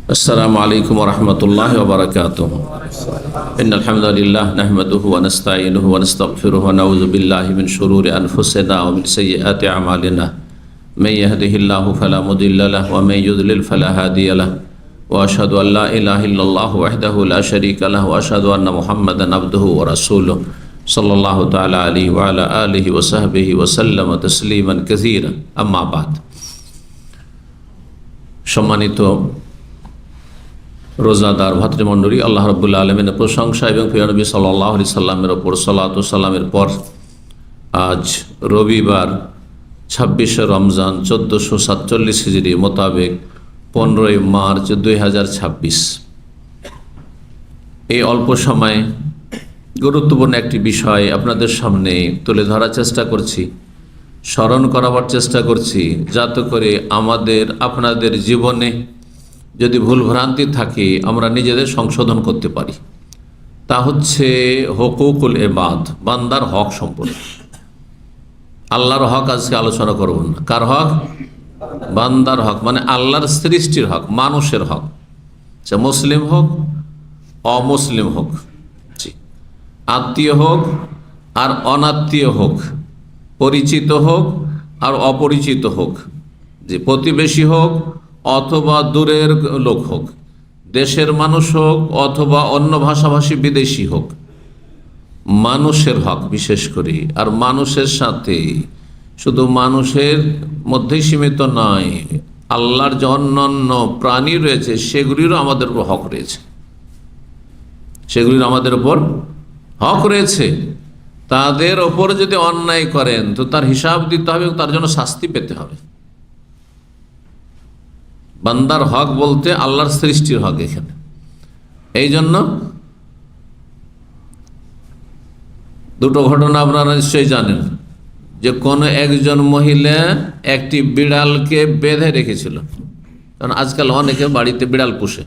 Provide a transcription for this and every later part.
अस्सलामु अलैकुम वरहमतुल्लाहि वबरकातुहू। इन्नल हम्दुलिल्लाह नहमदुहु व नस्तईनुहु व नस्तगफिरुहु व नऊज़ु बिल्लाहि मिन शुरूरि अनफुसिना व मिन सय्यिआति अमालिना। मन यहदिहिल्लाहु फला मुदिल्ल लहु व मन युद्लिल फला हादिय लहु व अशहदु अल्ला इलाहा इल्लल्लाहु वहदहु ला शरीका लहु व अशहदु अन्न मुहम्मदन अब्दुहु व रसूलुहु सल्लल्लाहु तआला अलैहि व अला आलिहि व सहबिहि व सल्लम तस्लीमान कसीरा। अम्मा बाद। सम्मानित রোজাদার ভাতৃমণ্ডলী, আল্লাহ রাব্বুল আলামিনের প্রশংসা এবং প্রিয় নবী সাল্লাল্লাহু আলাইহি সাল্লামের ওপর সালাত ও সালামের পর আজ রবিবার 26শে রমজান 1447 হিজরি মোতাবেক 15ই মার্চ 2026। এই অল্প সময়ে গুরুত্বপূর্ণ একটি বিষয় আপনাদের সামনে তুলে ধরার চেষ্টা করছি, স্মরণ করাবার চেষ্টা করছি, যাতে করে আমাদের আপনাদের জীবনে যদি ভুলভ্রান্তি থাকে আমরা নিজেদের সংশোধন করতে পারি। তা হচ্ছে হুকুকুল ইবাদ, বান্দার হক সম্পর্কে। আল্লাহর হক আজকে আলোচনা করব না। কার হক? বান্দার হক, মানে আল্লাহর সৃষ্টির হক, মানুষের হক, সে মুসলিম হোক অমুসলিম হোক, আত্মীয় হোক আর অনাত্মীয় হোক, পরিচিত হোক আর অপরিচিত হোক, যে প্রতিবেশী হোক অথবা দূরের লোক হোক, দেশের মানুষ হোক অথবা অন্য ভাষাভাষী বিদেশি হোক, মানুষের হক বিশেষ করে। আর মানুষের সাথে শুধু মানুষের মধ্যেই সীমিত নয়, আল্লাহর যে অন্যান্য প্রাণী রয়েছে সেগুলিরও আমাদের উপর হক রয়েছে, সেগুলির আমাদের উপর হক রয়েছে। তাদের ওপর যদি অন্যায় করেন তো তার হিসাব দিতে হবে, তার জন্য শাস্তি পেতে হবে। বান্দার হক বলতে আল্লাহর সৃষ্টির হক এখানে। এই জন্য দুটো ঘটনা আপনারা নিশ্চয়ই জানেন, যে কোনো একজন মহিলা একটি বিড়ালকে বেঁধে রেখেছিল, কারণ আজকাল অনেকে বাড়িতে বিড়াল পোষে,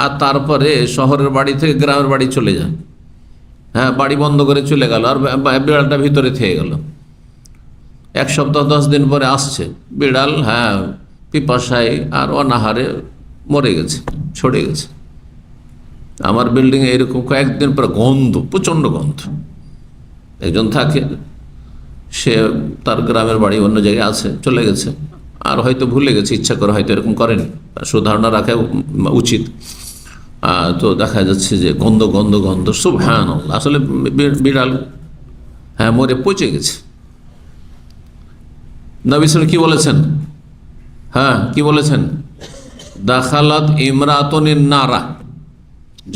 আর তারপরে শহরের বাড়ি থেকে গ্রামের বাড়ি চলে যায়। হ্যাঁ, বাড়ি বন্ধ করে চলে গেল, আর বিড়ালটা ভিতরে থেকে গেল। 1 সপ্তাহ 10 দিন পরে আসছে বিড়াল, হ্যাঁ, পিপাসায় আর অনাহারে মরে গেছে, ছড়ে গেছে। আমার বিল্ডিংয়ে এরকম কয়েকদিন পরে গন্ধ, প্রচণ্ড গন্ধ। একজন থাকে, সে তার গ্রামের বাড়ি অন্য জায়গায় আছে, চলে গেছে, আর হয়তো ভুলে গেছে, ইচ্ছা করে হয়তো এরকম করেনি, সুধারণা রাখা উচিত। তো দেখা যাচ্ছে যে গন্ধ গন্ধ গন্ধ, সুবহানাল্লাহ, আসলে বিড়াল হ্যাঁ মরে পচে গেছে। নবী সাল্লাল্লাহু আলাইহি ওয়াসাল্লাম কি বলেছেন? হ্যাঁ, কি বলেছেন? দাখালাত ইমরাতুনিন নারা,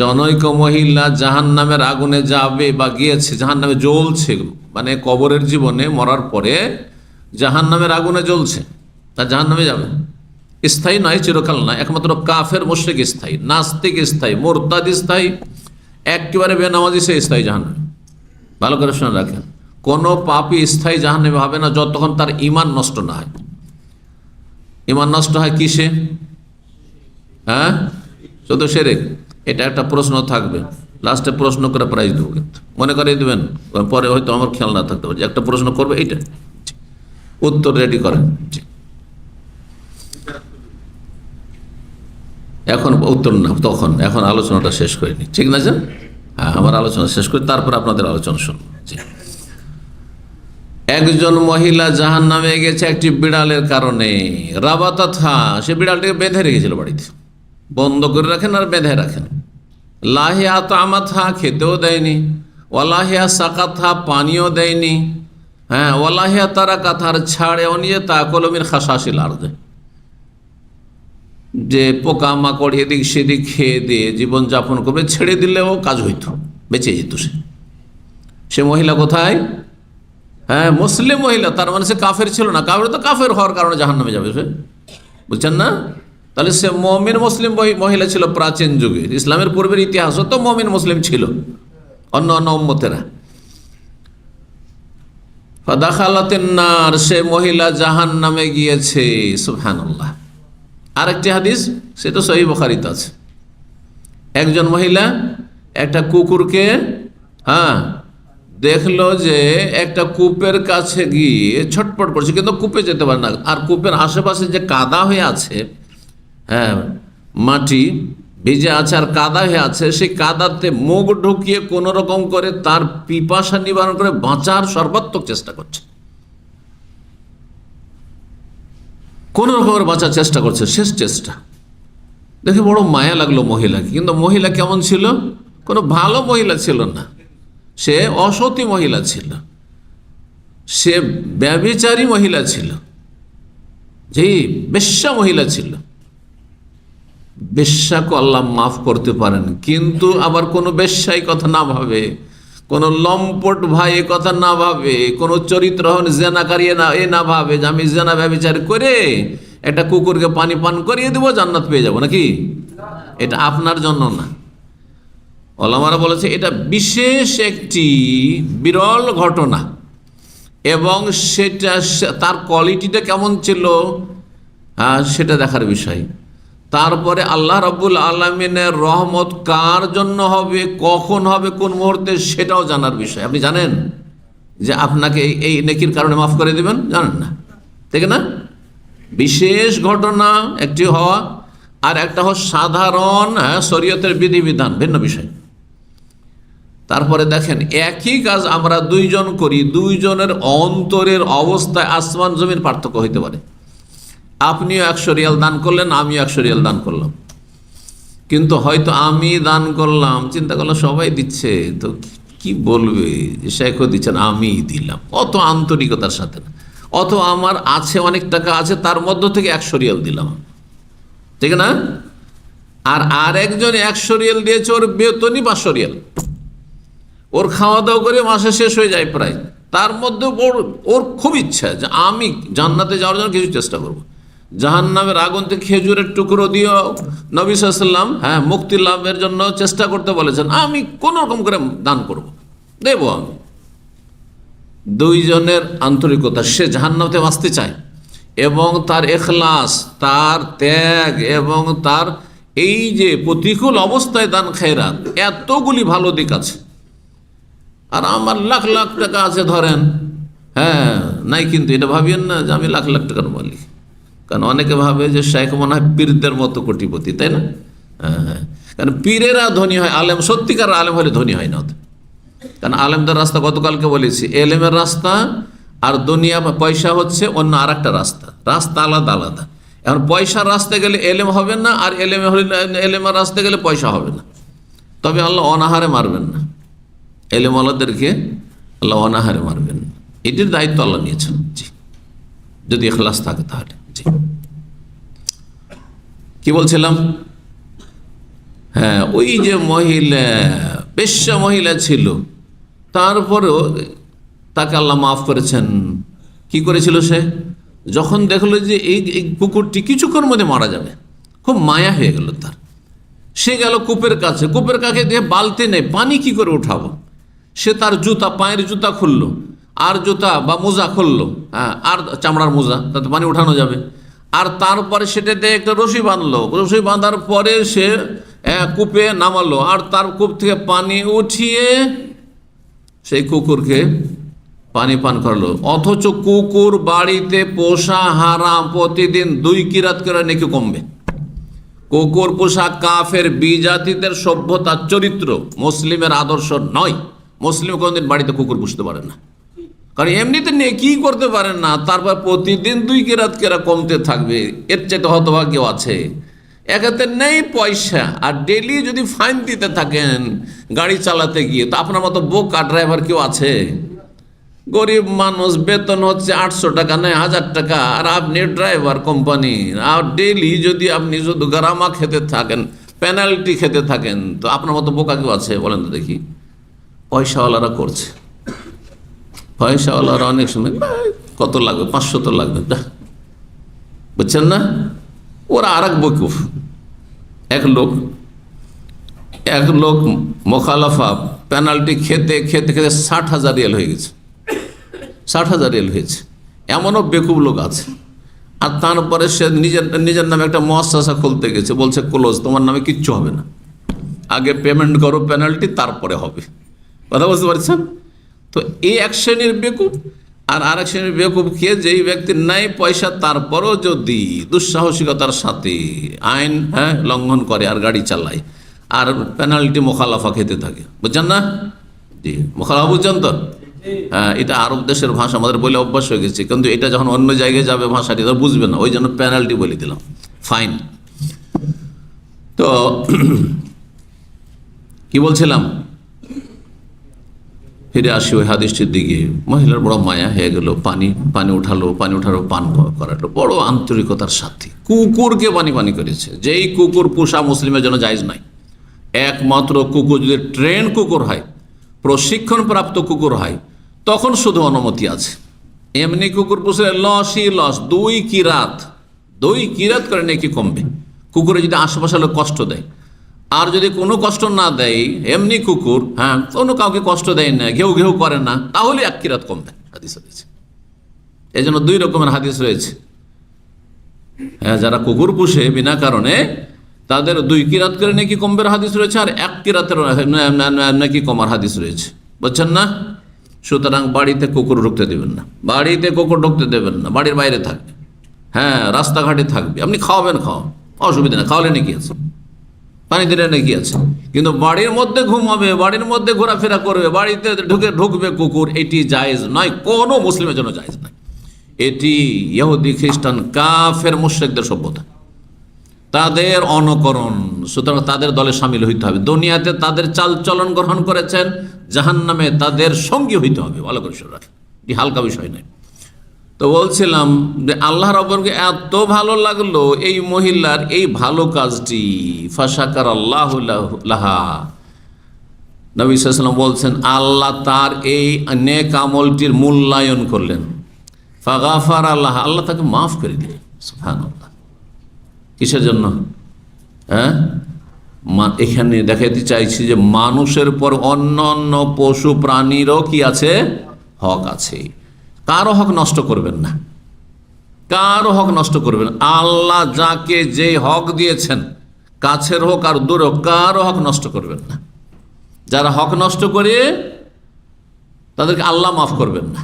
জনৈক মহিলা জাহান্নামের আগুনে যাবে বা গিয়েছে, জাহান্নামে জ্বলছে, মানে কবরের জীবনে মরার পরে জাহান্নামের আগুনে জ্বলছে, তা জাহান্নামে যাবে। স্থায়ী নয়, চিরকাল নয়, একমাত্র কাফের মুশরিক স্থায়ী, নাস্তিক স্থায়ী, মুরতাদ স্থায়ী, একেবারে বেনামাজি সে স্থায়ী জাহান্নামে। ভালো করে শুনে রাখেন, কোনো পাপী স্থায়ী জাহান্নামে হবে না যতক্ষণ তার ঈমান নষ্ট না হয়। ঈমান নষ্ট হয় কিসে? হ্যাঁ, শুধু শিরক। এটা একটা প্রশ্ন থাকবে, লাস্টে প্রশ্ন করে প্রাইজ দেবো, কিন্তু মনে করিয়ে দেবেন, পরে হয়তো আমার খেয়াল না থাকতে পারে যে একটা প্রশ্ন করবে, এইটা উত্তর রেডি করেন। এখন উত্তর না, তখন, এখন আলোচনাটা শেষ করিনি, ঠিক না? যে হ্যাঁ, আমার আলোচনা শেষ করি, তারপর আপনাদের আলোচনা শুনবো। একজন মহিলা জাহান্নামে গেছে একটি বিড়ালের কারণে। রাবাতাথা, সে বিড়ালটিকে বেঁধে রেখেছিল বাড়িতে, বন্ধ করে রাখেন আর বেঁধে রাখেন। লাহিয়া তামাথা, খেতেও দেয়নি। ওয়ালাহিয়া সাকাথা, পানিও দেয়নি। হ্যাঁ, ওয়ালাহিয়া তারা কাথার ছাড়েও নিয়ে তা কলমির খাসাসিল আরদে, যে পোকা মাকড় এদিক সেদিক খেয়ে দিয়ে জীবনযাপন করবে, ছেড়ে দিলেও কাজ হইতো, বেঁচে যেত সে মহিলা। কোথায়? হ্যাঁ, মুসলিম মহিলা, তার মানে সে কাফের ছিল না। কাফের তো কাফের হওয়ার কারণে জাহান্নামে যাবে সে, বুঝছেন না? তাহলে সে মুমিন মুসলিম মহিলা ছিল প্রাচীন যুগে, ইসলামের পূর্বের ইতিহাসও তো মুমিন মুসলিম ছিল, অন্য অন্য উম্মতেরা। ফাদাখালাতিন নার, সে মহিলা জাহান্নামে গিয়েছে। সুবহানাল্লাহ। আরেকটি হাদিস, সেটা সহিহ বুখারীতে আছে। একজন মহিলা একটা কুকুরকে হ্যাঁ দেখলো যে একটা কূপের কাছে গিয়ে ছটপট করছে, কিন্তু কূপে যেতে পারে না। আর কূপের আশেপাশে যে কাদা হয়ে আছে, হ্যাঁ, মাটি ভিজে আছে আর কাদা হয়ে আছে, সেই কাদাতে মুখ ঢুকিয়ে কোন রকম করে তার পিপাসা নিবারণ করে বাঁচার সর্বাত্মক চেষ্টা করছে, কোন রকমের বাঁচার চেষ্টা করছে, শেষ চেষ্টা। দেখে বড় মায়া লাগলো মহিলাকে। কিন্তু মহিলা কেমন ছিল? কোনো ভালো মহিলা ছিল না, সে অসতী মহিলা ছিল, সে ব্যভিচারী মহিলা ছিল, জি বেশ্যা মহিলা ছিল। বেশ্যাকে আল্লাহ মাফ করতে পারেন, কিন্তু আবার কোনো বেশ্যাই কথা না ভাবে, কোনো লম্পট ভাই এ কথা না ভাবে, কোনো চরিত্রহীন জেনাকারী না ভাবে যে আমি জেনা ব্যভিচার করে একটা কুকুরকে পানি পান করিয়ে দেবো, জান্নাত পেয়ে যাব নাকি। এটা আপনার জন্য না। ওলামারা বলেছে এটা বিশেষ একটি বিরল ঘটনা, এবং সেটা তার কোয়ালিটিটা কেমন ছিল সেটা দেখার বিষয়। তারপরে আল্লাহ রাব্বুল আলামিনের রহমত কার জন্য হবে, কখন হবে, কোন মুহূর্তে, সেটাও জানার বিষয়। আপনি জানেন যে আপনাকে এই নেকির কারণে মাফ করে দিবেন? জানেন না, ঠিক না? বিশেষ ঘটনা একটি হওয়া আর একটা হওয়া সাধারণ শরীয়তের বিধিবিধান, ভিন্ন বিষয়। তারপরে দেখেন একই কাজ আমরা দুইজন করি, দুইজনের অন্তরের অবস্থায় আসমান জমির পার্থক্য হইতে পারে। আপনিও 100 রিয়াল দান করলেন, আমিও 100 রিয়াল দান করলাম, কিন্তু হয়তো আমি দান করলাম, চিন্তা করলাম সবাই দিচ্ছে তো কি বলবে, শেখও দিচ্ছেন, আমিই দিলাম, অত আন্তরিকতার সাথে না। অত আমার আছে অনেক টাকা আছে, তার মধ্য থেকে 100 রিয়াল দিলাম, ঠিক না? আর আরেকজন 100 রিয়াল দিয়েছে, ওর বেতনই 500 রিয়াল, ওর খাওয়া দাওয়া করে মাসে শেষ হয়ে যায় প্রায়, তার মধ্যে ওর খুব ইচ্ছা যে আমি জান্নাতে যাওয়ার জন্য কিছু চেষ্টা করবো, জাহান্নামের আগুন থেকে খেজুরের টুকরো দিয়ে নবী সাল্লাল্লাহু আলাইহি ওয়াসাল্লাম মুক্তি লাভের জন্য চেষ্টা করতে বলেছেন, আমি কোন রকম করে দান করব, দেব আমি। দুইজনের আন্তরিকতা, সে জাহান্নামে বাঁচতে চায় এবং তার ইখলাস, তার ত্যাগ এবং তার এই যে প্রতিকূল অবস্থায় দান খেয়রাত, এতগুলি ভালো দিক আছে। আর আমার লাখ লাখ টাকা আছে ধরেন, নাই, কিন্তু এটা ভাবিয়েন না যে আমি লাখ লাখ টাকার মালিক। কারণ অনেকে ভাবে যে শেখ মনে হয় পীরদের মতো কোটিপতি, তাই না? কারণ পীরেরা ধনী হয়, আলেম সত্যিকার আলেম হলে ধনী হয় না। কারণ আলেমদের রাস্তা গতকালকে বলেছি, এলেমের রাস্তা আর দুনিয়া পয়সা হচ্ছে অন্য আর একটা রাস্তা, রাস্তা আলাদা আলাদা। এখন পয়সার রাস্তায় গেলে এলেম হবে না, আর এলেমের রাস্তায় গেলে পয়সা হবে না। তবে আল্লাহ অনাহারে মারবেন না, এলেমওয়ালাদেরকে আল্লাহ অনাহারে মারবেন না, এটির দায়িত্ব আল্লাহ নিয়েছেন, জি, যদি ইখলাস থাকে তাহলে। জি, কি বলছিলাম? ওই যে মহিলা, বেশ্যা মহিলা ছিল, তারপরেও তাকে আল্লাহ মাফ করেছেন। কি করেছিল সে? যখন দেখলো যে এই কুকুরটি কিছুক্ষণ মধ্যে মারা যাবে, খুব মায়া হয়ে গেল তার, সে গেল কূপের কাছে, কূপের কাছে দিয়ে বালতি নেই, পানি কি করে উঠাবো, সে তার জুতা, পায়ের জুতা খুললো, আর জুতা বা মোজা খুললো, আর চামড়ার মোজা, তাতে পানি উঠানো যাবে। আর তারপরে সেটাতে একটা রশি বাঁধলো, রশি বাঁধার পরে সে কূপে নামালো, আর তার কূপ থেকে পানি উঠিয়ে সেই কুকুরকে পানি পান করলো। অথচ কুকুর বাড়িতে পোষা হারাম, প্রতিদিন 2 কিরাত করে নাকি কমবে। কুকুর পোষা কাফের বিজাতিদের সভ্যতার চরিত্র, মুসলিমের আদর্শ নয়। মুসলিম কোনদিন বাড়িতে কুকুর পুষতে পারে না, কারণ এমনিতে নেকি করতে পারেন না, তারপর প্রতিদিন 2 কিরাত কেরা কমতে থাকবে, এর চেয়ে হতভাগ্য আছে। একাতে নেই পয়সা, আর ডেলি যদি ফাইন দিতে থাকেন গাড়ি চালাতে গিয়ে, তো আপনার মতো বোকা ড্রাইভার কেউ আছে? গরিব মানুষ, বেতন হচ্ছে 800 টাকা, নয় 1000 টাকা, আর আপনি ড্রাইভার কোম্পানির, আর ডেলি যদি আপনি শুধু গারামা খেতে থাকেন, পেনাল্টি খেতে থাকেন, তো আপনার মতো বোকা কেউ আছে বলেন তো দেখি? পয়সাওয়ালারা করছে, পয়সাওয়ালারা অনেক সময় কত লাগবে, 500 তো লাগবে, বুঝছেন না? ওরা আর এক বকুফ, এক লোক মোখালাফা পেনাল্টি খেতে খেতে খেতে 60,000 রিয়াল হয়ে গেছে, 60,000 রিয়াল হয়েছে। এমনও বেকুব লোক আছে। আর তারপরে সে নিজের নামে একটা মুআসসাসা খুলতে গেছে, বলছে ক্লোজ, তোমার নামে কিচ্ছু হবে না, আগে পেমেন্ট করো পেনাল্টি, তারপরে হবে। কথা বুঝতে পারছেন তো? এই এক শ্রেণীর বেকুব। আর আরেক শ্রেণীর বেকুব কে, যেই ব্যক্তির নাই পয়সা তারপরও যদি দুঃসাহসিকতার সাথে আইন লঙ্ঘন করে আর গাড়ি চালায় আর পেনাল্টি মোখালাফা খেতে থাকে, বুঝছেন না? জি, মোখালাফা বুঝছেন তো? হ্যাঁ, এটা আরব দেশের ভাষা, আমাদের বলে অভ্যাস হয়ে গেছে, কিন্তু এটা যখন অন্য জায়গায় যাবে ভাষাটি তো বুঝবে না, ওই জন্য পেনাল্টি বলে দিলাম, ফাইন। তো কি বলছিলাম, ফিরে আসি ওই হাদিসটির দিকে। মহিলার বড় মায়া হয়ে গেল, পানি উঠালো পান করালো বড় আন্তরিকতার সাথে। কুকুরকে পানি করেছে, যেই কুকুর পোষা মুসলিমের জন্য জায়েজ নাই। একমাত্র কুকুর যদি ট্রেন কুকুর হয়, প্রশিক্ষণপ্রাপ্ত কুকুর হয়, তখন শুধু অনুমতি আছে। এমনি কুকুর পুষলে লসই লস, দুই কিরাত করে নাকি কমবে। কুকুরে যদি আশেপাশে লোক কষ্ট দেয়, আর যদি কোনো কষ্ট না দেয়, এমনি কুকুর কোনো কাউকে কষ্ট দেয় না, ঘেউ ঘেউ করে না, তাহলে এক কিরাত কমবে, হাদিস রয়েছে। এই জন্য দুই রকমের হাদিস রয়েছে। যারা কুকুর পুষে বিনা কারণে, তাদের দুই কিরাত করে নাকি কমবের হাদিস রয়েছে, আর এক কিরাতের নাকি কমার হাদিস রয়েছে, বুঝছেন না? সুতরাং বাড়িতে কুকুর ঢুকতে দেবেন না, বাড়ির বাইরে থাকবে, রাস্তাঘাটে থাকবে। আপনি খাওয়াবেন, অসুবিধা নেই, খাওয়ালে নাকি আছে, পানি দিলে নাকি আছে, কিন্তু বাড়ির মধ্যে ঘুমাবে, বাড়ির মধ্যে ঘোরাফেরা করবে, বাড়িতে ঢুকবে কুকুর, এটি জায়েজ নয়, কোনো মুসলিমের জন্য জায়েজ নয়। এটি ইহুদি, খ্রিস্টান, কাফের, মুশরিকদের সভ্যতা, তাদের অনুকরণ। সুতরাং তাদের দলে সামিল হইতে হবে। দুনিয়াতে তাদের চালচলন গ্রহণ করেছেন, জাহান্নামে তাদের সঙ্গী হইতে হবে। ভালো করে শুনে রাখেন, এটি হালকা বিষয় নয়। তো বলছিলাম যে আল্লাহ রাব্বুকে এত ভালো লাগলো এই মহিলার এই ভালো কাজটি, ফাশাকার আল্লাহু লাহা। নবী সাল্লাল্লাহু আলাইহি ওয়াসাল্লাম বলছেন, আল্লাহ তার এই নেক আমলটির মূল্যায়ন করলেন। ফাগাফার আল্লাহ, আল্লাহ তাকে মাফ করে দিলেন। সুবহানাল্লাহ। কিসের জন্য? এখানে দেখাতে চাইছি যে মানুষের পর অন্য অন্য পশু প্রাণীরও কি আছে? হক আছে। কারো হক নষ্ট করবেন না, কারো হক নষ্ট করবেন। আল্লাহ যাকে যে হক দিয়েছেন, কাছের হোক আর দূর হোক, কারো হক নষ্ট করবেন না। যারা হক নষ্ট করে তাদেরকে আল্লাহ মাফ করবেন না।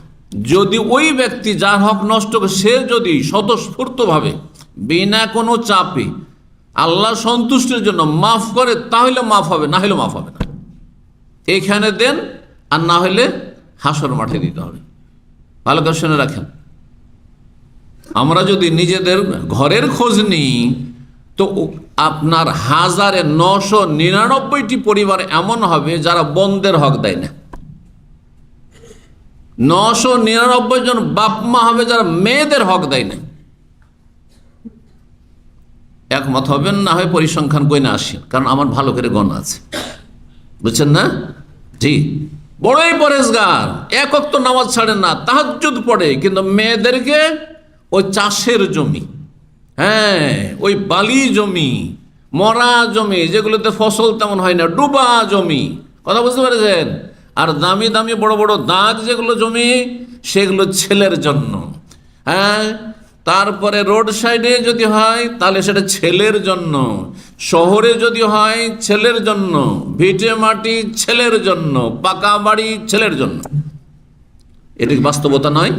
যদি ওই ব্যক্তি যার হক নষ্ট করে, সে যদি স্বতঃস্ফূর্তভাবে বিনা কোনো চাপে আল্লাহ সন্তুষ্টির জন্য মাফ করে, তাহলে মাফ হবে, না হলে মাফ হবে না। এখানে দেন, আর না হলে হাসর মাঠে দিতে হবে। ভালো করে শুনে রাখেন, আমরা যদি নিজেদের ঘরের খোঁজ নিই, তো আপনার 1999টি পরিবার এমন হবে যারা বোনদের হক দেয় না। 999 জন বাপ মা হবে যারা মেয়েদের হক দেয় না। একমত হবেন, না হয় পরিসংখ্যান কইনা আসেন, কারণ আমার ভালো করে গণনা আছে, বুঝছেন না? জি, বড়ই পরেজগার, এক ওয়াক্ত নামাজ ছাড়ে না, তাহাজ্জুদ পড়ে, কিন্তু মেয়েদেরকে ওই চাষের জমি, ওই বালি জমি, মরা জমি, যেগুলোতে ফসল তেমন হয় না, ডুবা জমি, কথা বুঝতে পেরেছেন? আর দামি দামি বড় বড় দাগ যেগুলো জমি, সেগুলো ছেলের জন্য। তারপরে রোড সাইডে যদি হয় তাহলে সেটা ছেলের জন্য, শহরে যদি হয় ছেলের জন্য, ভিটে মাটি ছেলের জন্য, পাকা বাড়ি ছেলের জন্য। এটা কি বাস্তবতা নয়?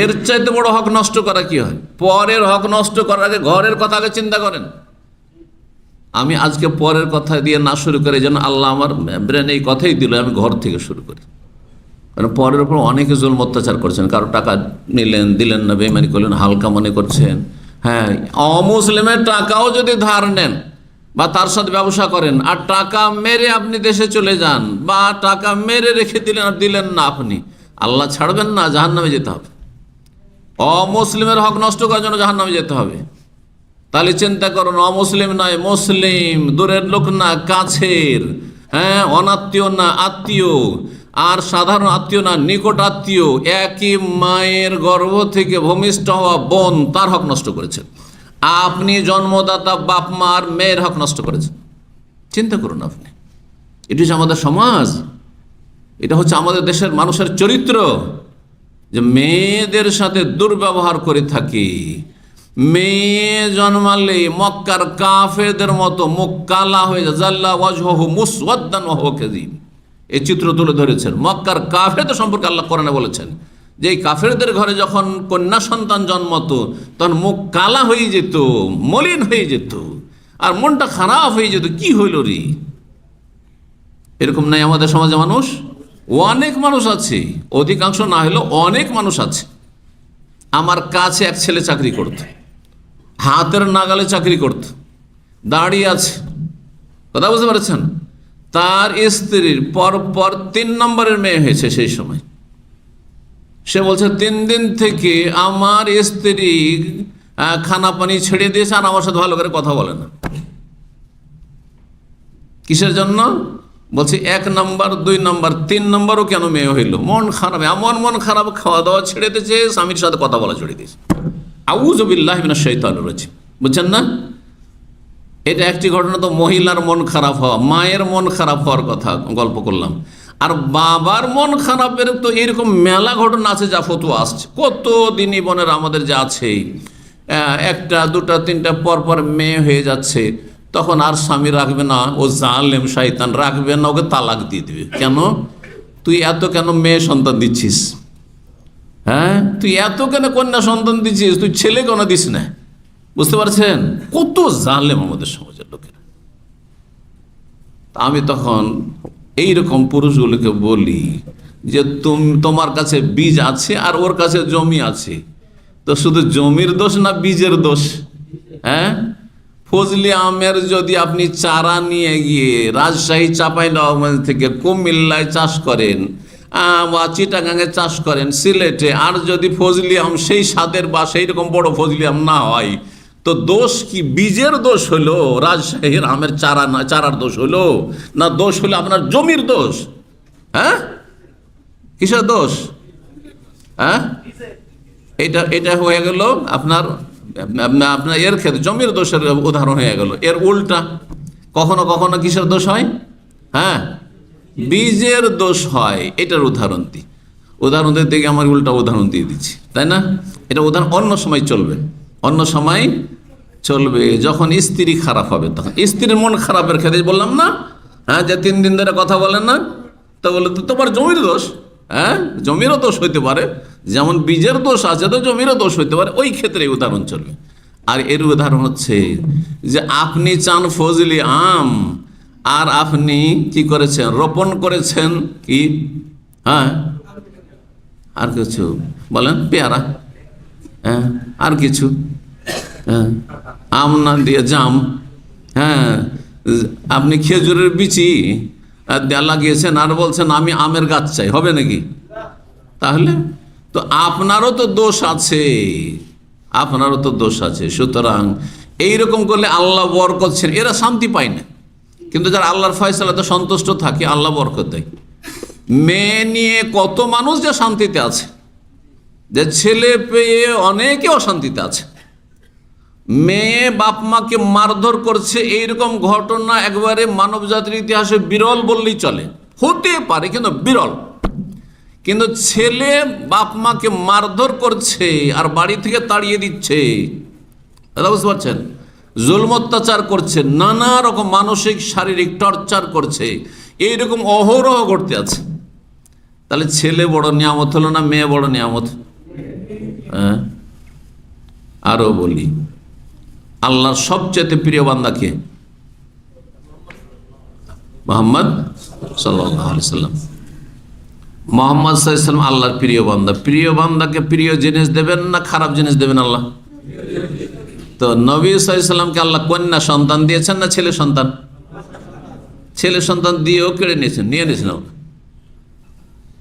এর চাইতে বড় হক নষ্ট করা কি হয়? পরের হক নষ্ট করার আগে ঘরের কথা আগে চিন্তা করেন। আমি আজকে পরের কথা দিয়ে না শুরু করে, যেন আল্লাহ আমার ব্রেন এই কথাই দিল, আমি ঘর থেকে শুরু করি। কারণ পরের উপর অনেকে জুলম অত্যাচার করছেন, কারো টাকা নিলেন, দিলেন না, বেইমানি করলেন, হালকা মনে করছেন। অমুসলিমের টাকাও যদি ধার নেন বা তার সাথে ব্যবসা করেন, আর টাকা মেরে আপনি দেশে চলে যান, বা টাকা মেরে রেখে দিলেন আর দিলেন না, আপনি আল্লাহ ছাড়বেন না, জাহান্নামে যেতে হবে। অমুসলিমের হক নষ্ট করার জন্য জাহান্নামে যেতে হবে। তাহলে চিন্তা করুন, অমুসলিম নয়, মুসলিম, দূরের লোক না কাছের, অনাত্মীয় না আত্মীয়, আর সাধারণ আত্মীয় না নিকট আত্মীয়, একই মায়ের গর্ভ থেকে ভূমিষ্ঠ হওয়া বোন, তার হক নষ্ট করেছেন। আপনি জন্মদাতা বাপ মার মেয়ের হক নষ্ট করেছেন। চিন্তা করুন আপনি। এটি হচ্ছে আমাদের সমাজ, এটা হচ্ছে আমাদের দেশের মানুষের চরিত্র, যে মেয়েদের সাথে দুর্ব্যবহার করে থাকি। মেয়ে জন্মালে মক্কার কাফেরদের মতো মুখ কালা হয়ে যায়, জাল্লা ওয়াজহুহু মুসওয়াদ্দান ওয়া হুয়া কাযীব। এই চিত্র তুলে ধরেছেন। মক্কার কাফেরদের সম্পর্কে আল্লাহ কোরআনে বলেছেন যে এই কাফেরদের ঘরে যখন কন্যা সন্তান জন্মতো তখন মুখ কালা হয়ে যেত, মলিন হয়ে যেত, আর মনটা খারাপ হয়ে যেত, কি হইল রে। এরকম নাই আমাদের সমাজে মানুষ? অনেক মানুষ আছে, অধিকাংশ না হলেও অনেক মানুষ আছে। আমার কাছে এক ছেলে চাকরি করত, হাতের নাগালে চাকরি করত, দাঁড়িয়ে আছে, কথা বুঝতে পারছেন? তার স্ত্রীর পর 3 নম্বরের মেয়ে হয়েছে সেই সময়। সে বলছে 3 দিন থেকে আমার স্ত্রী খানা পানি ছেড়ে দিয়েছে আর আমার সাথে ভালো করে কথা বলে না। কিসের জন্য? বলছে 1 নম্বর, 2 নম্বর, 3 নম্বরও কেন মেয়ে হইল? মন খারাপ, এমন মন খারাপ, খাওয়া দাওয়া ছেড়ে দিয়েছে, স্বামীর সাথে কথা বলা ছেড়ে দিয়েছে। আউযু বিল্লাহি মিনাশ শাইতানির রাজিম। বুঝছেন না? এটা একটি ঘটনা। তো মহিলার মন খারাপ হওয়া, মায়ের মন খারাপ হওয়ার কথা গল্প করলাম। আর বাবার মন খারাপের তো এরকম মেলা ঘটনা আছে, যা ফতোয়া আসছে। কত দিনই বোনের আমাদের যা আছে, 1টা 2টা 3টা পর মেয়ে হয়ে যাচ্ছে, তখন আর স্বামী রাখবে না, ও জালেম শয়তান রাখবে না, ওকে তালাক দিয়ে দেবে। কেন? তুই এত কেন মেয়ে সন্তান দিচ্ছিস? হ্যাঁ, তুই এত কেন কন্যা সন্তান দিচ্ছিস? তুই ছেলে কেন দিস না? বুঝতে পারছেন কত জালেম আমাদের সমাজের লোকেরা। আমি তখন এইরকম পুরুষগুলোকে বলি যে তোমার কাছে বীজ আছে আর ওর কাছে জমি আছে, তো শুধু জমির দোষ না বীজের দোষ? হ্যাঁ, ফজলি আমের যদি আপনি চারা নিয়ে গিয়ে রাজশাহী চাঁপাইনবাবগঞ্জ থেকে কুমিল্লায় চাষ করেন, বা চিটাগাঙে চাষ করেন, সিলেটে, আর যদি ফজলি আম সেই স্বাদের বা সেই রকম বড় ফজলি আম না হয়, তো দোষ কি বীজের দোষ হলো, রাজশাহীর আমের চারার দোষ হলো, না দোষ হলো আপনার জমির দোষ? হ্যাঁ, কিসের দোষ? হ্যাঁ, এটা হয়ে গেল আপনার এর ক্ষেত্রে জমির দোষের উদাহরণ হয়ে গেল। এর উল্টা কখনো কখনো কিসের দোষ হয়? হ্যাঁ, বীজের দোষ হয়। এটার উদাহরণ দিতে গিয়ে আমার উল্টা উদাহরণ দিয়ে দিচ্ছি, তাই না? এটা উদাহরণ অন্য সময় চলবে, অন্য সময় চলবে। যখন স্ত্রী খারাপ হবে, তখন স্ত্রীর মন খারাপের ক্ষেত্রে বললাম না, হ্যাঁ, যে 3 দিন ধরে কথা বলে না, তো বলে তো তোমার জমির দোষ। হ্যাঁ, জমিরও দোষ হইতে পারে, যেমন বীজের দোষ আছে তো জমিরও দোষ হইতে পারে। ওই ক্ষেত্রে উদাহরণ চলবে। আর এর উদাহরণ হচ্ছে যে আপনি চান ফজলি আম, আর আপনি কি করেছেন? রোপণ করেছেন কি? হ্যাঁ, আর কিছু বলেন? পেয়ারা। হ্যাঁ, আর কিছু? হ্যাঁ, আম না দিয়ে জাম। হ্যাঁ, আপনি খেজুরের বিচি লাগিয়েছেন আর বলছেন আমি আমের গাছ চাই, হবে নাকি? তাহলে তো আপনারও তো দোষ আছে, আপনারও তো দোষ আছে। সুতরাং এইরকম করলে আল্লাহ বরকত ছেড়ে, এরা শান্তি পায় না। কিন্তু যারা আল্লাহর ফয়সালাতে সন্তুষ্ট থাকে, আল্লাহ বরকত দেয়। মেয়ে নিয়ে কত মানুষ যে শান্তিতে আছে, যে ছেলে পেয়ে অনেকে অশান্তিতে আছে। মেয়ে বাপ মাকে মারধর করছে, এইরকম ঘটনা একবারে মানব জাতির ইতিহাসে বিরল বললেই চলে। হতে পারে কিন্তু বিরল। কিন্তু ছেলে বাপ মাকে মারধর করছে আর বাড়ি থেকে তাড়িয়ে দিচ্ছে, দাদা বুঝতে পারছেন? জুলম অত্যাচার করছে, নানা রকম মানসিক শারীরিক টর্চার করছে, এইরকম অহরহ ঘটতে আছে। তাহলে ছেলে বড় নিয়ামত হলো না মেয়ে বড় নিয়ামত? হ্যাঁ, আরো বলি, আল্লাহর সবচেয়ে প্রিয় বান্দা কে? মুহাম্মদ সাল্লাল্লাহু আলাইহি সাল্লাম। মুহাম্মদ সাল্লাল্লাহু আলাইহি সাল্লাম আল্লাহর প্রিয় বান্দা। প্রিয় বান্দাকে প্রিয় জিনিস দেবেন না খারাপ জিনিস দেবেন আল্লাহ? তো নবী সাল্লাল্লাহু আলাইহি সাল্লামকে আল্লাহ কন্যা সন্তান দিয়েছেন না ছেলে সন্তান? ছেলে সন্তান দিয়েও কেড়ে নিয়েছেন, নিয়ে নিয়েছেন।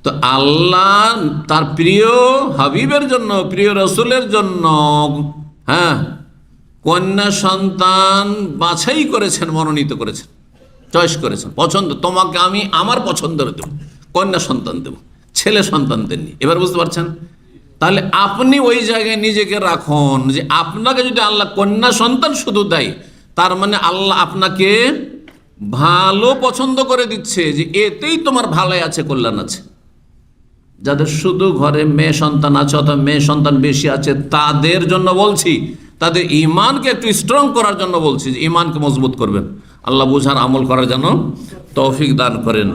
তো আল্লাহ তার প্রিয় হাবিবের জন্য, প্রিয় রসুলের জন্য, হ্যাঁ, কন্যা সন্তান বাছাই করেছেন, মনোনীত করেছেন, চয়েস করেছেন। পছন্দ, তোমাকে আমি আমার পছন্দের দেব, কন্যা সন্তান দেব, ছেলে সন্তান দেননি। এবার বুঝতে পারছেন? তাহলে আপনি ওই জায়গায় নিজেকে রাখুন যে আপনাকে যদি আল্লাহ কন্যা সন্তান শুধু দেয়, তার মানে আল্লাহ আপনাকে ভালো পছন্দ করে দিচ্ছে, যে এতেই তোমার ভালাই আছে, কল্যাণ আছে। যাদের শুধু ঘরে মেয়ে সন্তান আছে অথবা মেয়ে সন্তান বেশি আছে, তাদের জন্য বলছি, তাদের ইমানকে একটু স্ট্রং করার জন্য বলছি, যে ইমানকে মজবুত করবেন। আল্লাহ বুঝার আমল করার জন্য তৌফিক দান করেন।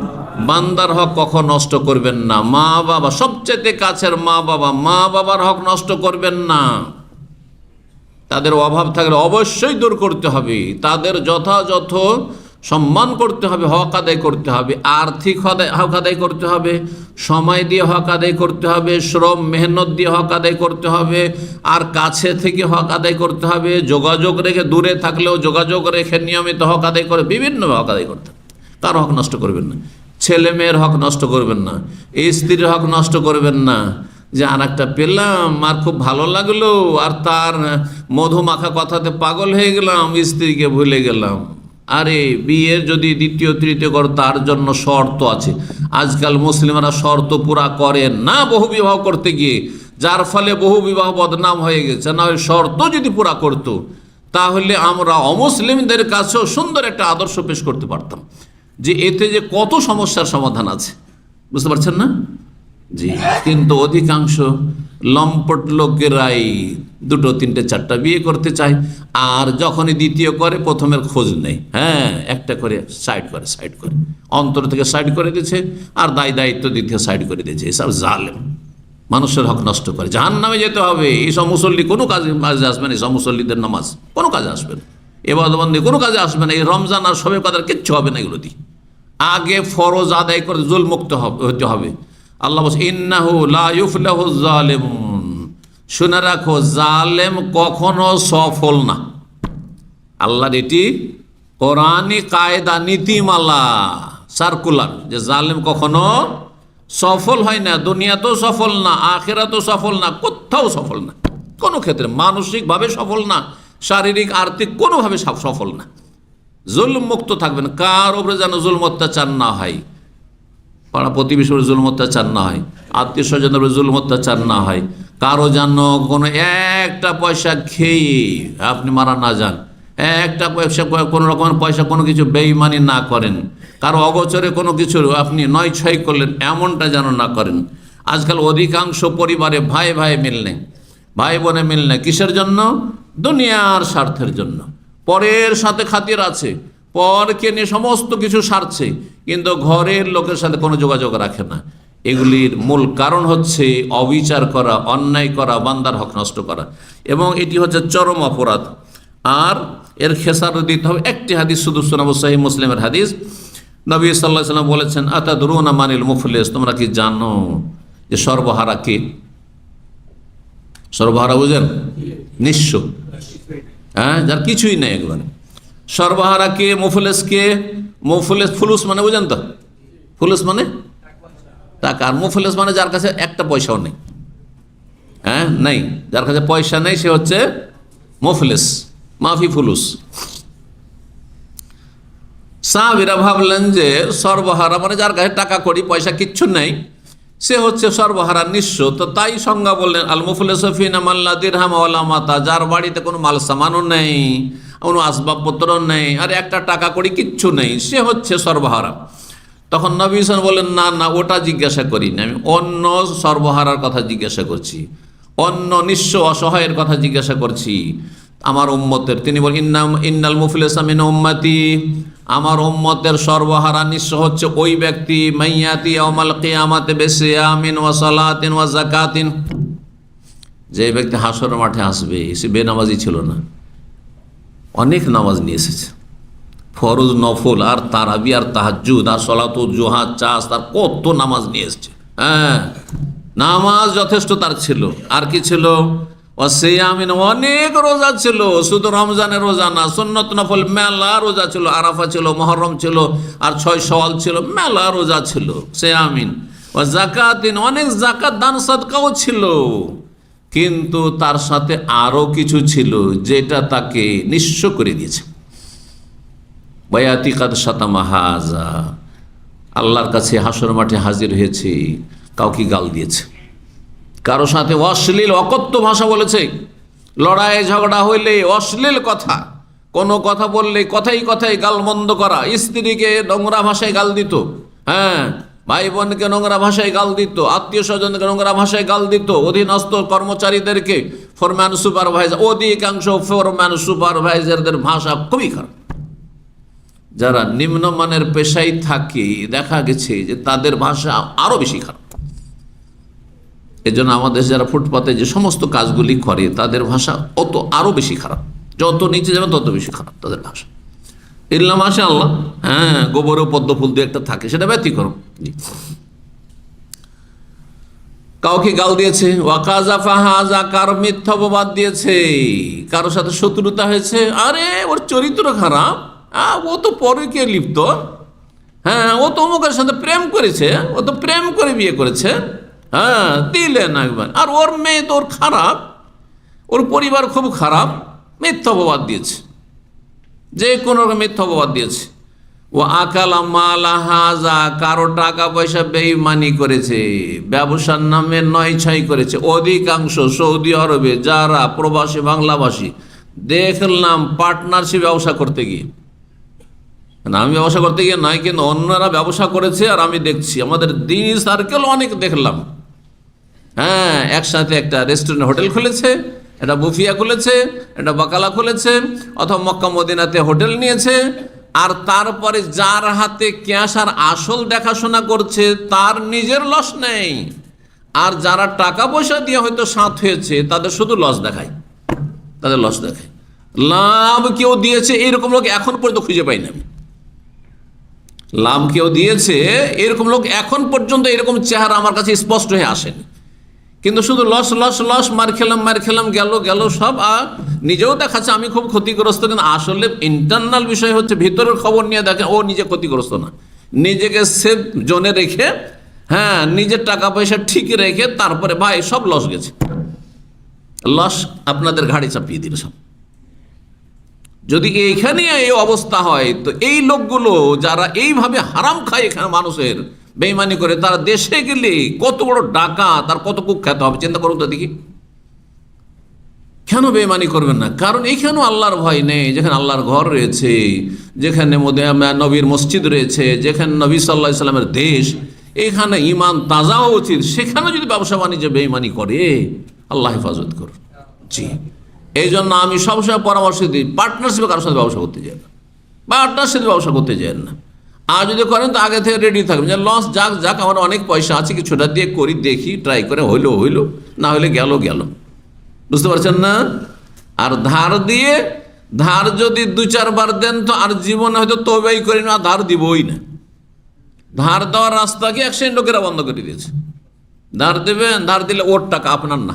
বান্দার হক কখন নষ্ট করবেন না। মা বাবা, সবচেয়ে কাছের মা বাবার হক নষ্ট করবেন না। তাদের অভাব থাকলে অবশ্যই দূর করতে হবে, তাদের যথাযথ সম্মান করতে হবে, হক আদায় করতে হবে, আর্থিক হক আদায় করতে হবে, সময় দিয়ে হক আদায় করতে হবে, শ্রম মেহনত দিয়ে হক আদায় করতে হবে, আর কাছে থেকে হক আদায় করতে হবে। যোগাযোগ রেখে, দূরে থাকলেও যোগাযোগ রেখে নিয়মিত হক আদায় করে বিভিন্ন হক আদায় করতে হবে। কার হক নষ্ট করবেন না, ছেলে মেয়ের হক নষ্ট করবেন না, স্ত্রীর হক নষ্ট করবেন না। যে আর একটা পেলাম আর খুব ভালো লাগলো, আর তার মধুমাখা কথাতে পাগল হয়ে গেলাম, স্ত্রীকে ভুলে গেলাম। আরে বিয়ের যদি দ্বিতীয় তৃতীয় কর, তার জন্য শর্ত আছে। আজকাল মুসলিমরা শর্ত পুরা করেন না বহু বিবাহ করতে গিয়ে, যার ফলে বহু বিবাহ বদনাম হয়ে গেছে। না ওই শর্ত যদি পুরা করতো, তাহলে আমরা অমুসলিমদের কাছেও সুন্দর একটা আদর্শ পেশ করতে পারতাম, যে এতে যে কত সমস্যার সমাধান আছে। বুঝতে পারছেন না? জি। কিন্তু অধিকাংশ লম্পট লোকেরাই দুটো তিনটে চারটা বিয়ে করতে চায়, আর যখনই দ্বিতীয় করে প্রথমের খোঁজ নেই। হ্যাঁ, একটা করে সাইড করে অন্তর থেকে সাইড করে দিয়েছে, আর দায়িত্ব দ্বিতীয় সাইড করে দিয়েছে। এসব জালেম, মানুষের হক নষ্ট করে, জাহান্নামে যেতে হবে। এইসব মুসল্লি কোনো কাজে আসবে না, এইসব মুসল্লিদের নামাজ কোনো কাজে আসবে না, ইবাদতবন্দি কোনো কাজে আসবে না, এই রমজান আর শবে কদর কিচ্ছু হবে না এগুলো দিয়ে। আগে ফরজ আদায় করে জুল মুক্ত হতে হবে। আল্লাহ বলছে ইন্নাহু লা ইউফলিহু যালিমুন, শুনে রাখো জালেম কখনো সফল না। আল্লাহর এটি কোরআনি কায়দা, নীতিমালা, সার্কুলার, যে জালেম কখনো সফল হয় না। দুনিয়াতেও সফল না, আখিরাতেও সফল না, কোথাও সফল না, কোনো ক্ষেত্রে মানসিকভাবে সফল না, শারীরিক আর্থিক কোনোভাবে সফল না। জুলম মুক্ত থাকবেন, কার উপরে যেন জুলম অত্যাচার না হয়, পাড়া প্রতিবেশীর উপরে জুলম অত্যাচার না হয়, আত্মীয় স্বজনের উপরে জুলম অত্যাচার না হয়, কারো যেন কোনো একটা পয়সা খেয়ে আপনি মারা না যান, একটা পয়সা কোনো রকমের পয়সা কোনো কিছু বেইমানি না করেন, কারো অগোচরে কোনো কিছু আপনি নয় ছয় করলেন, এমনটা যেন না করেন। আজকাল অধিকাংশ পরিবারে ভাই ভাই মিল নেই, ভাই বোনে মিল নেই। কিসের জন্য? দুনিয়ার স্বার্থের জন্য। পরের সাথে খাতির আছে, পরকে নিয়ে সমস্ত কিছু সারছে, কিন্তু ঘরের লোকের সাথে কোনো যোগাযোগ রাখে না। এগুলির মূল কারণ হচ্ছে অবিচার করা, অন্যায় করা, বান্দার হক নষ্ট করা, এবং এটি হচ্ছে চরম অপরাধ। আর এর খেসারত দিতে হবে। একটি হাদিস শুধু শোনাবো, সহিহ মুসলিমের হাদিস। নবী সাল্লাল্লাহু আলাইহি ওয়াসাল্লাম বলেছেন, আতাদরুনা মানিল মুফলিস, তোমরা কি জানো যে সর্বহারা কে? সর্বহারা বুঝেন? নিঃস্ব, হ্যাঁ, যার কিছুই নেই একবারে। সর্বহারা কে? মুফলিস কে? মুফলিস, ফুলুস মানে বুঝেন তো? ফুলুস মানে টাকা, আর মুফলিস মানে যার কাছে একটা পয়সাও নেই। হ্যাঁ, নেই, যার কাছে পয়সা নেই সে হচ্ছে মুফলিস, মাফি ফুলুস। সাহাবীরা ভাবলেন যে সর্বহারা মানে যার কাছে টাকা কড়ি পয়সা কিচ্ছু নেই, সে হচ্ছে সর্বহারা, নিঃস্ব। তো তাই সংজ্ঞা বললেন, আল মুফলিসু ফিনা মান লা দিরহাম ওয়ালা মাতা, যার বাড়িতে কোনো মাল সামানও নেই, কোনো আসবাবপত্র নেই, আর একটা টাকা কড়ি কিচ্ছু নেই, সে হচ্ছে সর্বহারা। তখন নবী সাল্লাল্লাহু আলাইহি ওয়াসাল্লাম বললেন, না ওটা জিজ্ঞাসা করি না, আমি অন্য সর্বহারার কথা জিজ্ঞাসা করছি, অন্য নিঃস্ব অসহায়ের কথা জিজ্ঞাসা করছি, আমার উম্মতের। তিনি বলেন, ইন্নাল মুফলিসা মিন উম্মতি, আমার উম্মতের সর্বহারা নিঃস্ব হচ্ছে ওই ব্যক্তি, মাইয়াতি ইয়াউমাল কিয়ামাতি বিসিয়ামিন ওয়া সালাতিন ওয়া যাকাতিন, যে ব্যক্তি হাসর মাঠে আসবে, সে বেনামাজি ছিল না, অনেক নামাজ নিয়ে এসেছে, ফরজ নফল আর তারাবি আর তাহাজ্জুদ আর সলাতুল জুহা, চাষ, তার কত নামাজ নিয়ে এসেছে। হ্যাঁ, নামাজ যথেষ্ট তার ছিল। আর কি ছিল? ওয়াসিয়ামিন, অনেক রোজা ছিল, শুধু রমজানের রোজা না, সুন্নত নফল মেলা রোজা ছিল, আরাফা ছিল, মুহররম ছিল, আর 6 শাওয়াল ছিল, মেলা রোজা ছিল। সিয়ামিন ওয়া যাকাতিন, অনেক যাকাত দান সাদকাও ছিল, কিন্তু তার সাথে আরো কিছু ছিল যেটা তাকে নিঃস্ব করে দিয়েছে। বায়াতি কাদ শাতামা হাযা, আল্লাহর কাছে হাসর মাঠে হাজির হয়েছে, কাউকে গাল দিয়েছে, কারো সাথে অশ্লীল অকথ্য ভাষা বলেছে, লড়াই ঝগড়া হইলে অশ্লীল কথা, কোনো কথা বললে কথাই কথাই গালমন্দ করা, স্ত্রীকে নোংরা ভাষায় গাল দিত, হ্যাঁ, ভাই বোনকে নোংরা ভাষায় গাল দিত, আত্মীয় স্বজনকে নোংরা ভাষায় গাল দিত, অধীনস্থ কর্মচারীদেরকে, ফোরম্যান সুপারভাইজার, অধিকাংশ ফোরম্যান সুপারভাইজারদের ভাষা খুবই খারাপ। যারা নিম্নমানের পেশায় থাকে দেখা গেছে যে তাদের ভাষা আরো বেশি খারাপ। এজন্য আমাদের যারা ফুটপাতে যে সমস্ত কাজগুলি করে তাদের ভাষা অত আরো বেশি খারাপ, যত নিচে যাবে তত বেশি খারাপ তাদের ভাষা। ইল্লা মাশাআল্লাহ, হ্যাঁ, গোবরেও পদ্ম ফুল দু একটা থাকে, সেটা ব্যতিক্রম। কাউকে গাল দিয়েছে, ওয়াকাজা ফাহাজা, কারো মিথ্যা অপবাদ দিয়েছে, কারোর সাথে শত্রুতা হয়েছে, আরে ওর চরিত্র খারাপ, ও তো পরকীয়ায় লিপ্ত, হ্যাঁ, ও তো অমুকের সাথে প্রেম করেছে, ও তো প্রেম করে বিয়ে করেছে, হ্যাঁ, দিলেন একবার, আর ওর মেয়ে তো ওর খারাপ, ওর পরিবার খুব খারাপ, মিথ্যা অপবাদ দিয়েছে, যে কোনো রকম মিথ্যা অপবাদ দিয়েছে। ও আকালা মালা হাজা, কারো টাকা পয়সা বেঈমানি করেছে, ব্যবসার নামে নয় ছয় করেছে। অধিকাংশ সৌদি আরবে যারা প্রবাসী বাংলাভাষী দেখলাম পার্টনারশিপ ব্যবসা করতে গিয়ে, আমি ব্যবসা করতে গিয়ে নয়, কিন্তু অন্যরা ব্যবসা করেছে আর আমি দেখছি, আমাদের দিনী সার্কেল অনেক দেখলাম, হ্যাঁ, একসাথে একটা রেস্টুরেন্ট হোটেল খুলেছে, একটা বুফিয়া খুলেছে, একটা বাকালা খুলেছে, অথবা মক্কা মদিনাতে হোটেল নিয়েছে, আর তারপরে যার হাতে ক্যাশ আর আসল দেখাশোনা করছে তার নিজের লস নেই, আর যারা টাকা পয়সা দিয়ে হয়তো সাথ হয়েছে তাদের শুধু লস দেখায়, তাদের লস দেখায়। লাভ কেউ দিয়েছে এরকম লোক এখন পর্যন্ত খুঁজে পাই না আমি। লাভ কেউ দিয়েছে এরকম লোক এখন পর্যন্ত এরকম চেহারা আমার কাছে স্পষ্ট হয়ে আসেনি, কিন্তু শুধু লস লস লস, মার খেলাম গেল গেল সব, আর নিজেও দেখাচ্ছে আমি খুব ক্ষতিগ্রস্ত, কিন্তু আসলে ইন্টারনাল বিষয় হচ্ছে ভিতরের খবর নিয়ে দেখেন ও নিজে ক্ষতিগ্রস্ত না, নিজেকে সেফ জোনে রেখে, হ্যাঁ, নিজের টাকা পয়সা ঠিক রেখে তারপরে ভাই সব লস গেছে, লস আপনাদের ঘাড়ি চাপিয়ে দিল সব। যদি এইখানে এই অবস্থা হয় তো এই লোকগুলো যারা এইভাবে হারাম খায় এখানে মানুষের বেঈমানি করে, তারা দেশে গেলে কত বড় ডাকাত, তার কত কুখ্যাত হবে চিন্তা করুন তো দেখি। কেন বেঈমানি করবেন না? কারণ এইখানেও আল্লাহর ভয় নেই, যেখানে আল্লাহর ঘর রয়েছে, যেখানে নবীর মসজিদ রয়েছে, যেখানে নবী সাল্লাল্লাহু আলাইহি সাল্লামের দেশ, এখানে ইমান তাজা হওয়া উচিত। সেখানে যদি ব্যবসা বাণিজ্য বেঈমানি করে, আল্লাহ হেফাজত করুন। জি, এই জন্য আমি সবসময় পরামর্শ দিই, পার্টনারশিপে কারোর সাথে ব্যবসা করতে যান না, পার্টনারশিপে ব্যবসা করতে যান না। আর যদি করেন তো আগে থেকে রেডি থাকবেন যে লস যাক যাক, আমার অনেক পয়সা আছে, কিছুটা দিয়ে করি, দেখি, ট্রাই করে, হইলো, না হলে গেল, বুঝতে পারছেন না? আর ধার যদি 2-4 বার দেন তো আর জীবনে হয়তো তবেই করি না, ধার দিবই না। ধার দেওয়ার রাস্তাকে এক শ্রেণীর লোকেরা বন্ধ করে দিয়েছে। ধার দেবেন, ধার দিলে ওর টাকা আপনার না,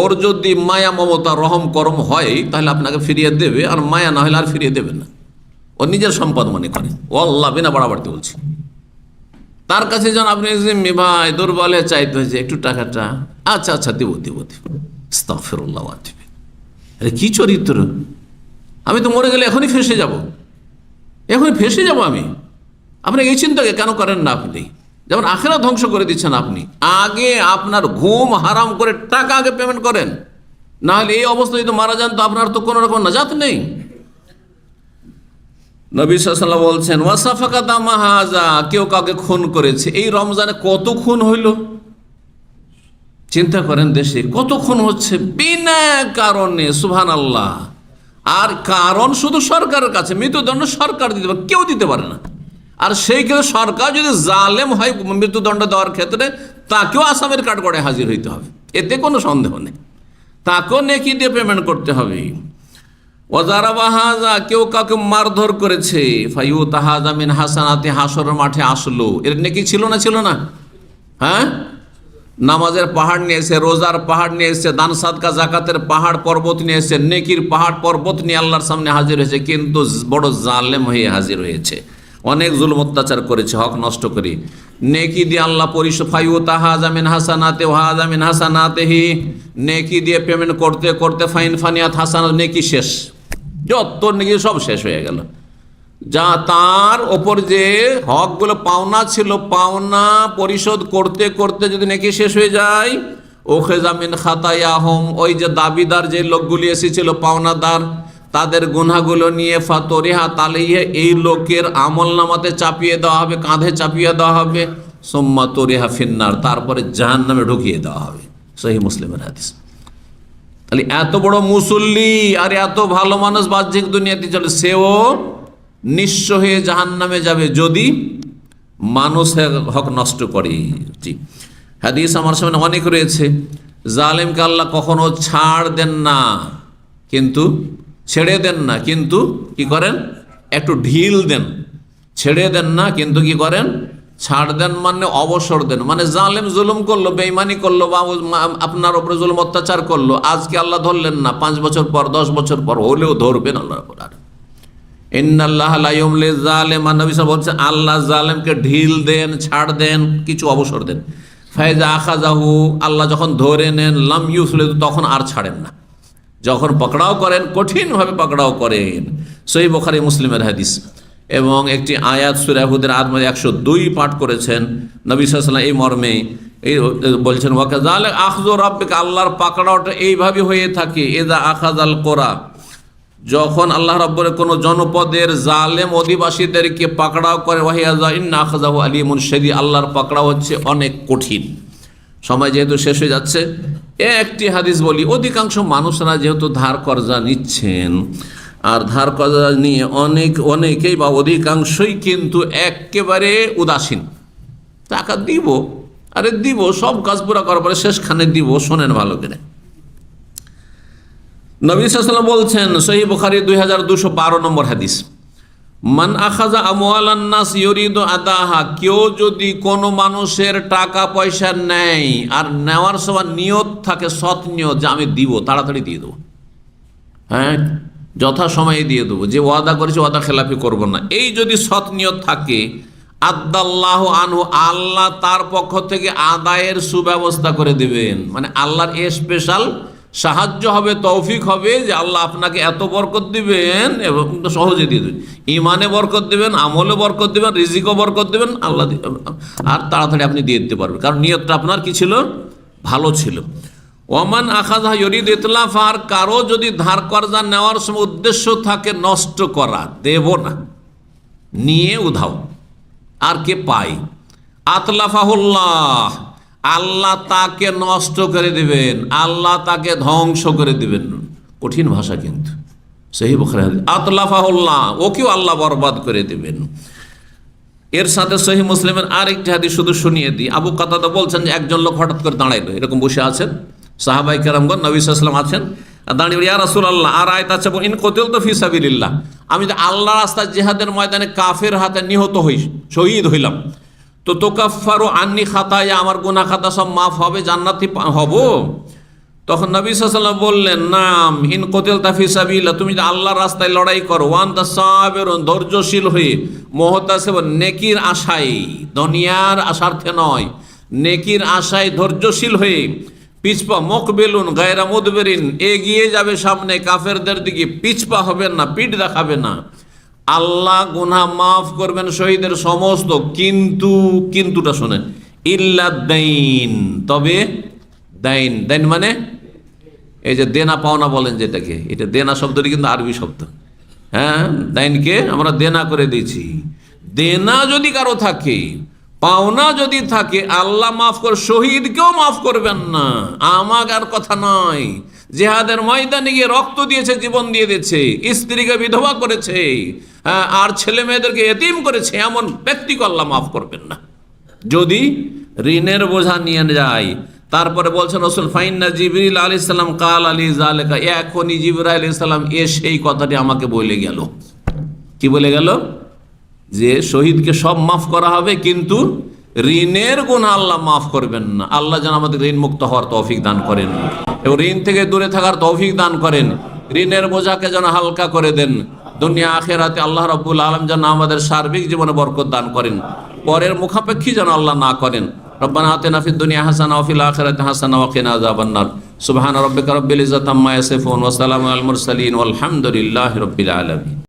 ওর যদি মায়া মমতা রহম করম হয় তাহলে আপনাকে ফিরিয়ে দেবে, আর মায়া না হলে আর ফিরিয়ে দেবে না, ও নিজের সম্পদ মনে করে। ও আল্লাহ বিনা বাড়াবাড়তে বলছি, তার কাছে যেন আপনি ভাই দুর্বল হয়ে চাইতে হয়েছে একটু টাকাটা, আচ্ছা দেব, আস্তাগফিরুল্লাহ, আরে কি চরিত্র, আমি তো মরে গেলে এখনই ফেঁসে যাব আমি। আপনি এই চিন্তা কেন করেন না? আপনি যেমন আখিরাত ধ্বংস করে দিচ্ছেন, আপনি আগে আপনার ঘুম হারাম করে টাকা আগে পেমেন্ট করেন, না হলে এই অবস্থায় যদি মারা যান তো আপনার তো কোনো রকম নাজাত নেই। নবী সাল্লাল্লাহু আলাইহি ওয়াসাল্লাম বলছেন, ওয়াসাফাকাতা মাহাজা, কেউ কাউকে খুন করেছে। এই রমজানে কত খুন হইল চিন্তা করেন, দেশে কত খুন হচ্ছে বিনা কারণে, সুবহানাল্লাহ। আর কারণ শুধু সরকারের কাছে, মৃত্যুদণ্ড সরকার দিতে পারে, কেউ দিতে পারে না। আর সেই ক্ষেত্রে সরকার যদি জালেম হয় মৃত্যুদণ্ড দেওয়ার ক্ষেত্রে, তাকেও আসামের কাঠগড়ায় হাজির হইতে হবে, এতে কোনো সন্দেহ নেই, তাকেও নেকি দিয়ে পেমেন্ট করতে হবে। ওয়াজারাবাহাজা, কেউ কাউকে মারধর করেছে, ফাইউ তাহাজা মিন হাসানাতি, হাসরের মাঠে আসলো, এর নেকি ছিল না? হ্যাঁ, নামাজের পাহাড় নিয়ে এসে, রোজার পাহাড় নিয়ে এসে, দান সাদকা জাকাতের পাহাড় পর্বত নিয়ে এসে, নেকির পাহাড় পর্বত নিয়ে আল্লাহর সামনে হাজির হয়েছে, কিন্তু বড় জালেম হয়ে হাজির হয়েছে, অনেক জুলম অত্যাচার করেছে, হক নষ্ট করে। নেকি দিয়ে আল্লাহ ফাইউ তাহাজা মিন হাসানাতে ওয়াহাজা মিন হাসানাতিহি, নেকি দিয়ে পেমেন্ট করতে করতে ফাইন ফানিয়াত হাসানাত, নেকি শেষ, যত নেকি সব শেষ হয়ে গেল। যা তার ওপর যে হকগুলো পাওনা ছিল, পাওনা পরিশোধ করতে করতে যদি নেকি শেষ হয়ে যায়, ওখেজা মিন খাতায়াহুম, ওই যে দাবিদার যে লোকগুলি এসেছিল পাওনাদার, তাদের গুনাহগুলো নিয়ে ফাতরিহা তালাইহি, এই লোকের আমলনামাতে চাপিয়ে দেওয়া হবে, কাঁধে চাপিয়ে দেওয়া হবে, সুম্মা তুরিহা ফিন্নার, তারপরে জাহান্নামে ঢুকিয়ে দেওয়া হবে। সহিহ মুসলিমের হাদিস। তাহলে এত বড় মুসল্লি আর এত ভালো মানুষ বাহ্যিক দুনিয়াতে চলে, সেও নিঃস্ব হয়ে জাহান্নামে যাবে যদি মানুষের হক নষ্ট করে। জি, হাদিস আমার সামনে অনেক রয়েছে। জালেমকে আল্লাহ কখনো ছাড় দেন না, কিন্তু ছেড়ে দেন না, কিন্তু কি করেন, একটু ঢিল দেন। ছেড়ে দেন না, কিন্তু কি করেন, ছাড় দেন, মানে অবসর দেন। মানে জালেম জুলুম করলো, বেঈমানি করলো, বা আপনার উপরে জুলুম অত্যাচার করলো, আজকে আল্লাহ ধরলেন না, 5 বছর পর 10 বছর পর হলেও ধরবেন আল্লাহ। ইন্নাল্লাহ লা ইউমলি যালিম, নবী সাল্লাল্লাহু আলাইহি ওয়াসাল্লাম বলছেন আল্লাহ জালেমকে ঢিল দেন, ছাড় দেন, কিছু অবসর দেন। ফাইজা আখাযাহু, আল্লাহ যখন ধরে নেন, লাম ইউফলিতু, তখন আর ছাড়েন না। যখন পকড়াও করেন, কঠিনভাবে পকড়াও করেন। সহিহ বুখারী মুসলিমের হাদিস। এবং একটি আয়াত সূরা হুদের আয়াত 102 পাঠ করেছেন নবী সাল্লাল্লাহু আলাইহি ওয়াসাল্লাম এই মর্মে, এই বলছেন ওয়াকাযালিকা আখযু রাব্বিকা, আল্লাহর পাকড়াওটা এইভাবে হয়ে থাকে। ইযা আখাযাল কোরা, যখন আল্লাহ রাব্বুল কোনো জনপদের জালেম অধিবাসীদেরকে পাকড়াও করে, ওয়াহিয়াযা ইন্না আখাযাহু আলিমুন শাদীদ, আল্লাহর পাকড়াও হচ্ছে অনেক কঠিন। সময় যেহেতু শেষ হয়ে যাচ্ছে, একটি হাদিস বলি। অধিকাংশ মানুষরা যেহেতু ধার কর্জা নিচ্ছেন, আর ধার কর্জা নিয়ে অনেকেই বা অধিকাংশই কিন্তু একেবারে উদাসীন। টাকা দিব, আরে দিব, সব কাজ পুরা করার পরে শেষখানে দিব, শোনেন ভালো করে। নবী সাল্লাল্লাহু আলাইহি ওয়াসাল্লাম বলছেন, সহিহ বুখারী 2212 নম্বর হাদিস, মান আখাযা আমওয়ালান নাস ইউরিদু আদাহা, কেউ যদি কোনো মানুষের টাকা পয়সা নেয় আর নেওয়ার সময় নিয়ত থাকে, সৎ নিয়ত, যে আমি দিব, তাড়াতাড়ি দিয়ে দেবো, হ্যাঁ যথা সময়ে দিয়ে দেবো, যে ওয়াদা করেছে ওয়াদা খেলাফি করব না, এই যদি সৎ নিয়ত থাকে, আদাল্লাহু আনহু, আল্লাহ তার পক্ষ থেকে আদায়ের সুব্যবস্থা করে দেবেন। মানে আল্লাহর স্পেশাল সাহায্য হবে, তৌফিক হবে, যে আল্লাহ আপনাকে এত বরকত দিবেন এবং সহজে দিয়ে দেবেন, ইমানে বরকত দেবেন, আমলে বরকত দেবেন, রিজিকও বরকত দেবেন, আল্লাহ আর তাড়াতাড়ি আপনি দিয়ে দিতে পারবেন, কারণ নিয়তটা আপনার কি ছিল, ভালো ছিল। ওমান আখাযা ইউরিদু ইতলাফা, আর কারো যদি ধার কর্জা নেওয়ার সময় উদ্দেশ্য থাকে নষ্ট করা, দেব না, নিয়ে উধাও, আর কে পাই, আতলাফাহুল্লাহ, আল্লাহ তাকে নষ্ট করে দিবেন, আল্লাহ তাকে ধ্বংস করে দিবেন। কঠিন ভাষা কিন্তু, সহিহ বুখারী হাদিস, আতলাফাহুল্লাহ, ওকেও আল্লাহ বরবাদ করে দিবেন। এর সাথে সহিহ মুসলিমের আরেকটি হাদিস শুধু শুনিয়ে দিই। আবু কাতাদা বলছেন যে একজন লোক হঠাৎ করে দাঁড়াইলো, এরকম বসে আছেন সাহাবাই কেরামগণ, নবী সাল্লাল্লাহু আলাইহি ওয়াসাল্লাম আছেন, দাঁড়িয়ে ইয়া রাসূলুল্লাহ আর আয়াত আছে, ইন কুতিলতু ফি সাবিলিল্লাহ, আমি যে আল্লাহর রাস্তায় জিহাদের ময়দানে কাফের হাতে নিহত হই, শহীদ হইলাম, তো তুকাফফারু আন্নি খাতায়া, আমার গুনাহ খাতা সব মাফ হবে, জান্নাতি হব? তখন নবী সাল্লাল্লাহু আলাইহি ওয়াসাল্লাম বললেন, নাম, ইন কুতিলতা ফি সাবিলিল্লাহ, তুমি যে আল্লাহর রাস্তায় লড়াই করো, ওয়া আনতা সাবিরুন, ধৈর্যশীল হয়ে, মুহতাসিবুন, নেকির আশায়, দুনিয়ার আশার্থে নয়, নেকির আশায় ধৈর্যশীল হয়ে, পিছপা মুকবিলুন গায়রা মুদবিরিন, এগিয়ে যাবে সামনে কাফেরদের দিকে, পিছপা হবে না, পিঠ দেখাবে না, আল্লাহ গুনাহ মাফ করবেন শহীদের সমস্ত, কিন্তুটা শোনেন, ইল্লা দাইন, তবে দাইন, দাইন মানে এই যে দেনা পাওনা বলেন যেটাকে, এটা দেনা শব্দটি কিন্তু আরবি শব্দ, হ্যাঁ, দাইনকে আমরা দেনা করে দিয়েছি। দেনা যদি কারো থাকে, পাওনা যদি থাকে, আল্লাহ মাফ করে, শহীদকেও মাফ করবেন না। আমাকে আর কথা নয়, জিহাদের ময়দানে গিয়ে রক্ত দিয়েছে, জীবন দিয়ে দিয়েছে, স্ত্রীকে বিধবা করেছে, আর ছেলে মেয়েদেরকে এতিম করেছে, এমন ব্যক্তিকে আল্লাহ মাফ করবেন না যদি ঋণের বোঝা নিয়ে যায়। তারপরে বলছেন রাসূল, ফাইন্না জিবরিল আলাইহিস সালাম কাল আলী যালিকা, এখনই জিবরাইল আলাইহিস সালাম এই কথাটি আমাকে বলে গেল। কি বলে গেল? যে শহীদকে সব মাফ করা হবে, কিন্তু ঋণের গুনাহ আল্লাহ মাফ করবেন না। আল্লাহ যেন আমাদের ঋণ মুক্ত হওয়ার তৌফিক দান করেন এবং ঋণ থেকে দূরে থাকার তৌফিক দান করেন, ঋণের বোঝাকে যেন হালকা করে দেন। দুনিয়া আখিরাতে আল্লাহ রাব্বুল আলামিন যেন আমাদের সার্বিক জীবনে বরকত দান করেন, পরের মুখাপেক্ষী যেন আল্লাহ না করেন। রব্বানা আতিনা ফিদ দুনিয়া হাসানা ওয়া ফিল আখিরাতি হাসানা ওয়া কিনা আযাবান নার। সুবহানা রাব্বিকা রাব্বিল ইজ্জাতি আম্মা ইয়াসিফুন ওয়া সালামুন আলাল মুরসালিন ওয়াল হামদুলিল্লাহি রাব্বিল আলামিন।